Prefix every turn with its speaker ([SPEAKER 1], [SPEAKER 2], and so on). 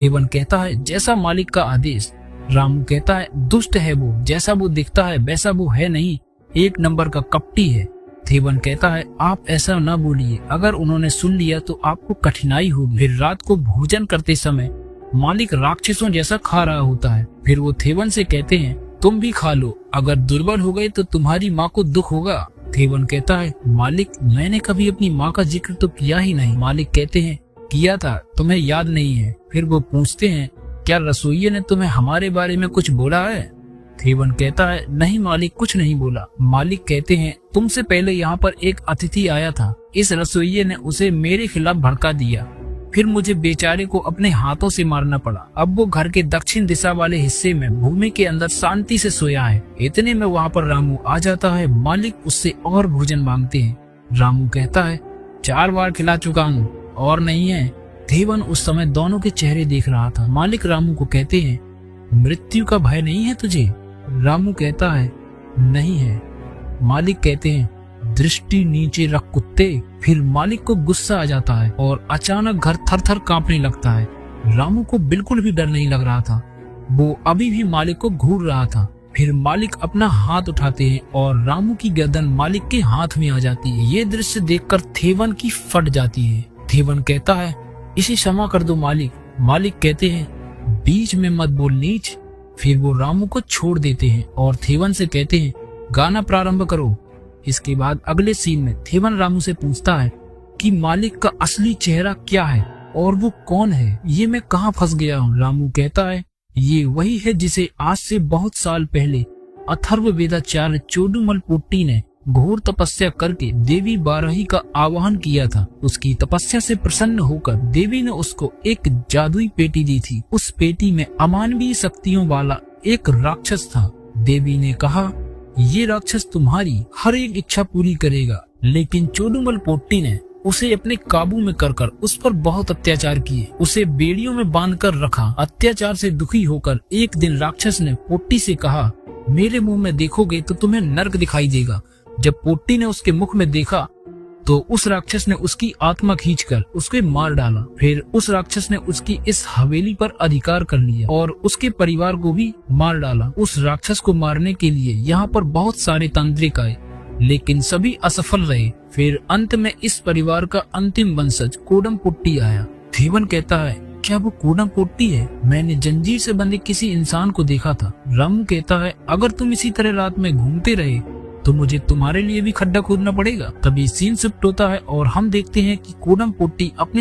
[SPEAKER 1] थेवन कहता है जैसा मालिक का आदेश। रामू कहता है दुष्ट है वो, जैसा वो दिखता है वैसा वो है नहीं, एक नंबर का कपटी है। थेवन कहता है आप ऐसा न बोलिए, अगर उन्होंने सुन लिया तो आपको कठिनाई होगी। फिर रात को भोजन करते समय मालिक राक्षसों जैसा खा रहा होता है। फिर वो थेवन से कहते हैं तुम भी खा लो, अगर दुर्बल हो गए तो तुम्हारी माँ को दुख होगा। थेवन कहता है मालिक मैंने कभी अपनी माँ का जिक्र तो किया ही नहीं। मालिक कहते हैं किया था, तुम्हें याद नहीं है। फिर वो पूछते हैं क्या रसोइये ने तुम्हें हमारे बारे में कुछ बोला है? थेवन कहता है नहीं मालिक, कुछ नहीं बोला। मालिक कहते हैं तुमसे पहले यहाँ पर एक अतिथि आया था, इस रसोइये ने उसे मेरे खिलाफ भड़का दिया, फिर मुझे बेचारे को अपने हाथों से मारना पड़ा। अब वो घर के दक्षिण दिशा वाले हिस्से में भूमि के अंदर शांति से सोया है। इतने में वहाँ पर रामू आ जाता है। मालिक उससे और भोजन मांगते हैं। रामू कहता है 4 बार खिला चुका हूँ और नहीं है। थेवन उस समय दोनों के चेहरे देख रहा था। मालिक रामू को कहते हैं मृत्यु का भय नहीं है तुझे? रामू कहता है नहीं है। मालिक कहते हैं दृष्टि नीचे रख कुत्ते। फिर मालिक को गुस्सा आ जाता है और अचानक घर थर थर कांपने लगता है। रामू को बिल्कुल भी डर नहीं लग रहा था, वो अभी भी मालिक को घूर रहा था। फिर मालिक अपना हाथ उठाते हैं और रामू की गर्दन मालिक के हाथ में आ जाती है। ये दृश्य देखकर थेवन की फट जाती है। थेवन कहता है इसे क्षमा कर दो मालिक। मालिक कहते हैं बीच में मत बोल नीच। फिर वो रामू को छोड़ देते हैं और थेवन से कहते हैं गाना प्रारंभ करो। इसके बाद अगले सीन में थेवन रामू से पूछता है कि मालिक का असली चेहरा क्या है और वो कौन है, ये मैं कहाँ फंस गया हूँ। रामू कहता है ये वही है जिसे आज से बहुत साल पहले अथर्ववेदाचार्य चोडुमल पोट्टी ने घोर तपस्या करके देवी बाराही का आवाहन किया था। उसकी तपस्या से प्रसन्न होकर देवी ने उसको एक जादुई पेटी दी थी। उस पेटी में अमानवीय शक्तियों वाला एक राक्षस था। देवी ने कहा ये राक्षस तुम्हारी हर एक इच्छा पूरी करेगा, लेकिन चोडुमल पोट्टी ने उसे अपने काबू में कर उस पर बहुत अत्याचार किए। उसे बेड़ियों में बांध कर रखा। अत्याचार से दुखी होकर एक दिन राक्षस ने पोट्टी से कहा मेरे मुंह में देखोगे तो तुम्हें नर्क दिखाई देगा। जब पोट्टी ने उसके मुख में देखा तो उस राक्षस ने उसकी आत्मा खींचकर उसके मार डाला। फिर उस राक्षस ने उसकी इस हवेली पर अधिकार कर लिया और उसके परिवार को भी मार डाला। उस राक्षस को मारने के लिए यहाँ पर बहुत सारे तांत्रिक आए, लेकिन सभी असफल रहे। फिर अंत में इस परिवार का अंतिम वंशज कोडम पोट्टी आया। थेवन कहता है क्या वो कोडम पोट्टी है? मैंने जंजीर से बंधे किसी इंसान को देखा था। रामू कहता है अगर तुम इसी तरह रात में घूमते रहे तो मुझे तुम्हारे लिए भी खड्डा खोदना पड़ेगा। तभी सीन शिफ्ट होता है और हम देखते हैं कि कोडम पोट्टी अपने